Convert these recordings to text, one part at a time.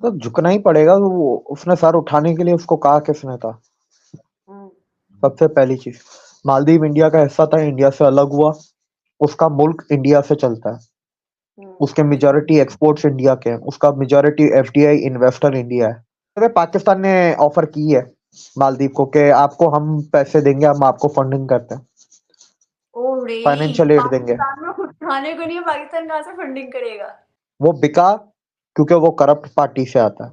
तो झुकना ही पड़ेगा। वो उसने सर उठाने के लिए उसको कहा किसने था? हम्म। सबसे पहली चीज, मालदीव इंडिया का हिस्सा था, इंडिया से अलग हुआ। उसका मुल्क इंडिया से चलता है। उसके मेजॉरिटी एक्सपोर्ट्स इंडिया के हैं। उसका मेजॉरिटी एफडीआई इन्वेस्टर इंडिया है। अरे पाकिस्तान ने ऑफर की है मालदीव को कि आपको हम पैसे देंगे, हम आपको फंडिंग करते हैं, ओह रियली? फाइनेंशियल एड देंगे। पाकिस्तान में उठाने को नहीं है, पाकिस्तान कहाँ से फंडिंग करेगा? वो बिका क्योंकि वो करप्ट पार्टी से आता है।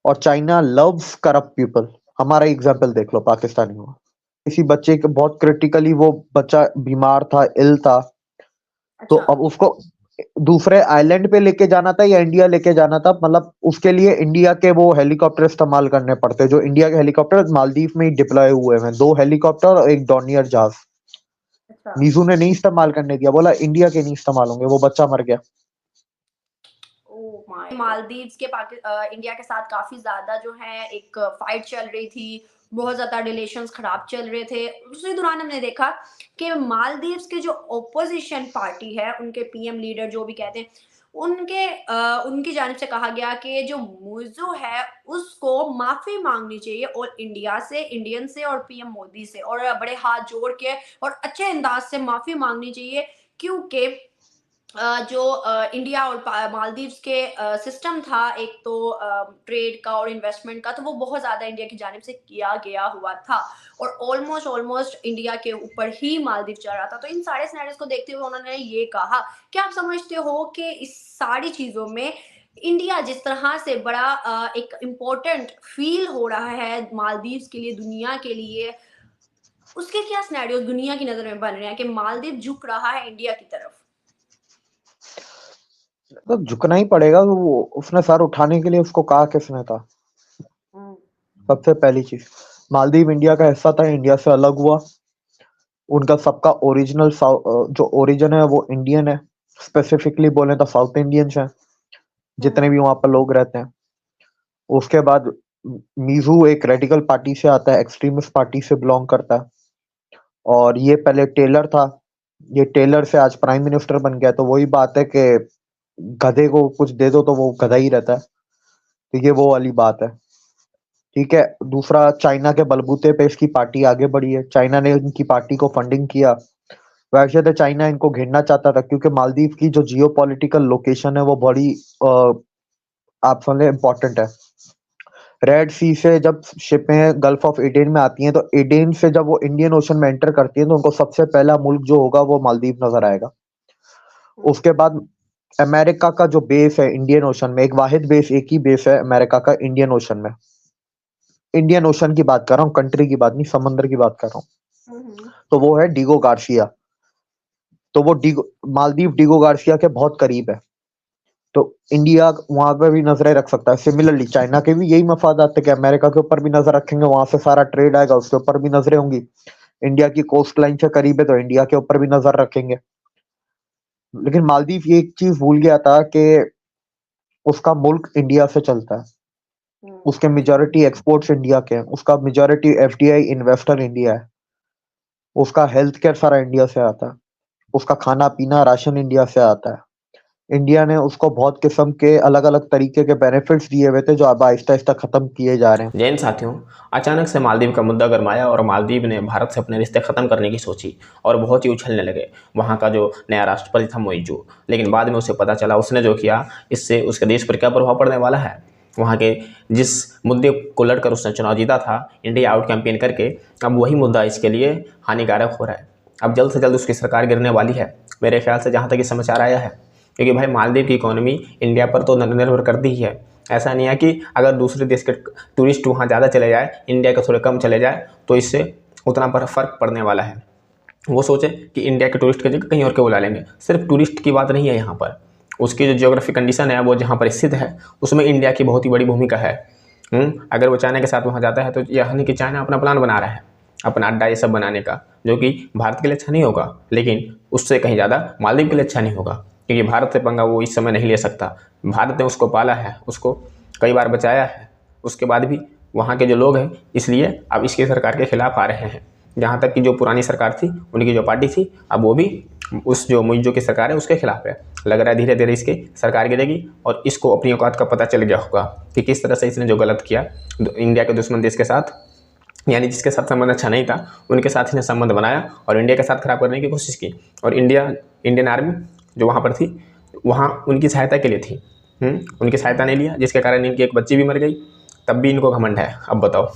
और चाइना लव्स करप्ट पीपल। हमारा एग्जाम्पल देख लो पाकिस्तानी हुआ। किसी बच्चे के बहुत क्रिटिकली वो बच्चा बीमार था, इल था, तो अच्छा। अब उसको दूसरे आइलैंड पे लेके जाना था या इंडिया लेके जाना था, मतलब उसके लिए इंडिया के वो हेलीकॉप्टर इस्तेमाल करने पड़ते, जो इंडिया के हेलीकॉप्टर मालदीव में ही डिप्लॉय हुए हैं, 2 हेलीकॉप्टर और एक डॉर्नियर जहाज। अच्छा। नीजू ने नहीं इस्तेमाल करने दिया, बोला इंडिया के नहीं इस्तेमाल होंगे, वो बच्चा मर गया। ओह माय मालदीव्स के इंडिया के साथ काफी ज्यादा जो है एक फाइट चल रही थी। बहुत ज्यादा रिलेशंस खराब चल रहे थे। उसी दौरान हमने देखा कि मालदीव्स के जो ओपोजिशन पार्टी है, उनके पीएम लीडर जो भी कहते हैं, उनकी जानिब से कहा गया कि जो मुइज़्ज़ू है उसको माफी मांगनी चाहिए, और इंडिया से, इंडियन से और पीएम मोदी से, और बड़े हाथ जोड़ के और अच्छे अंदाज से माफी मांगनी चाहिए। क्योंकि जो इंडिया और मालदीव्स के सिस्टम था, एक तो ट्रेड का और इन्वेस्टमेंट का, तो वो बहुत ज़्यादा इंडिया की जानिब से किया गया हुआ था, और ऑलमोस्ट ऑलमोस्ट इंडिया के ऊपर ही मालदीव चल रहा था। तो इन सारे सिनेरियोज को देखते हुए उन्होंने ये कहा। क्या आप समझते हो कि इस सारी चीज़ों में इंडिया जिस तरह से बड़ा एक इम्पोर्टेंट फील हो रहा है मालदीव्स के लिए, दुनिया के लिए, उसके क्या सिनेरियोज दुनिया की नज़र में बन रहे हैं कि मालदीव झुक रहा है इंडिया की तरफ? तो झुकना ही पड़ेगा। वो उसने सर उठाने के लिए उसको कहा किसने था? हम्म। सबसे पहली चीज, मालदीव इंडिया का हिस्सा था, इंडिया से अलग हुआ। उनका सबका ओरिजिनल जो ओरिजिन है वो इंडियन है। स्पेसिफिकली बोले तो साउथ इंडियंस हैं, जितने हम्म। भी वहां पर लोग रहते हैं। उसके बाद मीजू एक रेडिकल पार्टी से आता है, एक्सट्रीमिस्ट पार्टी से बिलोंग करता है। और ये पहले टेलर था। ये टेलर से आज प्राइम मिनिस्टर बन गया। तो वही बात है कि गधे को कुछ दे दो तो वो गधा ही रहता है। तो ये वो वाली बात है। ठीक है। दूसरा, चाइना के बलबूते पे इसकी पार्टी आगे बढ़ी है। चाइना ने इनकी पार्टी को फंडिंग किया। वैसे तो चाइना इनको घेरना चाहता था, क्योंकि मालदीव की जो जियो पॉलिटिकल लोकेशन है वो बड़ी आप समझे इम्पोर्टेंट है। रेड सी से जब शिपें गल्फ ऑफ एडेन में आती हैं, तो एडेन से जब वो इंडियन ओशन में एंटर करती हैं, तो उनको सबसे पहला मुल्क जो होगा वो मालदीव नजर आएगा। उसके बाद अमेरिका का जो बेस है इंडियन ओशन में, एक वाहिद बेस, एक ही बेस है अमेरिका का इंडियन ओशन में। इंडियन ओशन की बात कर रहा हूँ, कंट्री की बात नहीं, समंदर की बात कर रहा हूँ। हम्म। तो वो है डीगो गार्सिया। तो वो मालदीव डीगो गार्सिया के बहुत करीब है। तो इंडिया वहां पे भी नजरें रख सकता है। सिमिलरली चाइना के भी यही मफादात है कि अमेरिका के ऊपर भी नजर रखेंगे, वहां से सारा ट्रेड आएगा, उसके ऊपर भी नजरें होंगी। इंडिया की कोस्ट लाइन से करीब है तो इंडिया के ऊपर भी नजर रखेंगे। लेकिन मालदीव ये एक चीज भूल गया था कि उसका मुल्क इंडिया से चलता है। हम्म। उसके मेजॉरिटी एक्सपोर्ट्स इंडिया के हैं। उसका मेजॉरिटी एफडीआई इन्वेस्टर इंडिया है। उसका हेल्थ केयर सारा इंडिया से आता है। उसका खाना पीना राशन इंडिया से आता है। इंडिया ने उसको बहुत किस्म के अलग अलग तरीके के बेनिफिट्स दिए हुए थे, जो अब आहिस्ता आहिस्ता खत्म किए जा रहे हैं। जैन साथियों, अचानक से मालदीव का मुद्दा गरमाया और मालदीव ने भारत से अपने रिश्ते ख़त्म करने की सोची और बहुत ही उछलने लगे वहाँ का जो नया राष्ट्रपति था मुइज़्ज़ू। लेकिन बाद में उसे पता चला उसने जो किया इससे उसके देश पर क्या प्रभाव पड़ने वाला है। वहाँ के जिस मुद्दे को लड़कर उसने चुनाव जीता था इंडिया आउट कैंपेन करके, अब वही मुद्दा इसके लिए हानिकारक हो रहा है। अब जल्द से जल्द उसकी सरकार गिरने वाली है मेरे ख्याल से, जहाँ तक ये समाचार आया है। क्योंकि भाई मालदीव की इकोनॉमी इंडिया पर तो निर्भर करती ही है। ऐसा नहीं है कि अगर दूसरे देश के टूरिस्ट वहाँ ज़्यादा चले जाए, इंडिया के थोड़े कम चले जाए, तो इससे उतना पर फ़र्क पड़ने वाला है। वो सोचे कि इंडिया के टूरिस्ट की जगह कहीं और के बुला लेंगे। सिर्फ टूरिस्ट की बात नहीं है यहाँ पर, उसकी जो जियोग्राफिक कंडीशन है वो जहाँ पर स्थित है उसमें इंडिया की बहुत ही बड़ी भूमिका है। अगर वो चाइना के साथ वहाँ जाता है तो यह नहीं कि चाइना अपना प्लान बना रहा है अपना अड्डा ये सब बनाने का, जो कि भारत के लिए अच्छा नहीं होगा, लेकिन उससे कहीं ज़्यादा मालदीव के लिए अच्छा नहीं होगा। क्योंकि भारत से पंगा वो इस समय नहीं ले सकता। भारत ने उसको पाला है, उसको कई बार बचाया है, उसके बाद भी वहाँ के जो लोग हैं इसलिए अब इसकी सरकार के खिलाफ आ रहे हैं। जहाँ तक कि जो पुरानी सरकार थी उनकी जो पार्टी थी अब वो भी उस जो मुइज़्ज़ो की सरकार है उसके खिलाफ है। लग रहा है धीरे धीरे इसकी सरकार गिरेगी और इसको अपनी औकात का पता चल गया होगा कि किस तरह से इसने जो गलत किया इंडिया के दुश्मन देश के साथ, यानी जिसके साथ संबंध अच्छा नहीं था उनके साथ इसने संबंध बनाया और इंडिया के साथ खराब करने की कोशिश की। और इंडियन आर्मी जो वहाँ पर थी वहाँ उनकी सहायता के लिए थी। उनकी सहायता नहीं लिया, जिसके कारण इनकी एक बच्ची भी मर गई। तब भी इनको घमंड है। अब बताओ।